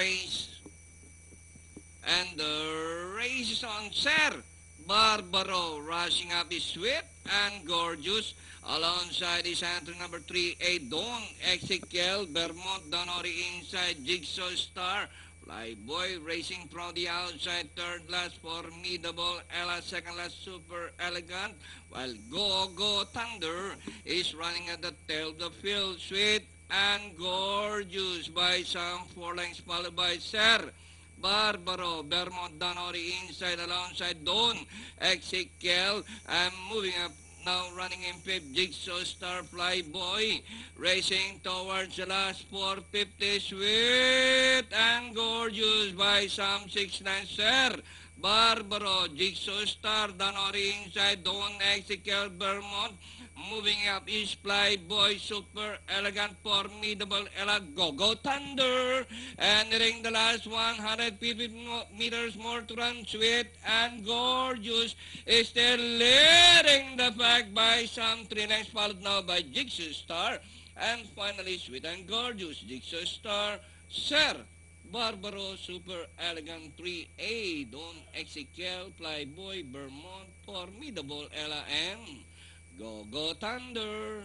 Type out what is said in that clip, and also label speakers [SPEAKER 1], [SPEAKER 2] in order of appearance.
[SPEAKER 1] race. And the race is on, Sir. Barbaro rushing up is sweet and gorgeous. Alongside is entry number 3, Dawn, Ezekiel, Vermont, Donori inside, Jigsaw Star, Flyboy racing from the outside, third last Formidable, Ella second last Super Elegant, while Go Thunder is running at the tail of the field, sweet and gorgeous by some 4 lengths, followed by Sir Barbaro, Vermont, Donori inside alongside Dawn, Ezekiel, and moving up now running in fifth, Jigsaw Star Flyboy, racing towards the last 450, sweet and gorgeous by some 6-9, Sir Barbaro, Jigsaw Star, Donori inside, Dawn, Ezekiel, Vermont, moving up is Flyboy, Super Elegant, Formidable, Ella, Go Thunder, and nearing the last 150 meters more to run, sweet and gorgeous, is still leading the pack by some 3 lengths, followed now by Jigsaw Star, and finally sweet and gorgeous, Jigsaw Star, Sir Barbaro, Super Elegant, 3A, Dawn, Ezekiel, Flyboy, Vermont, Formidable, Ella, and Go Thunder.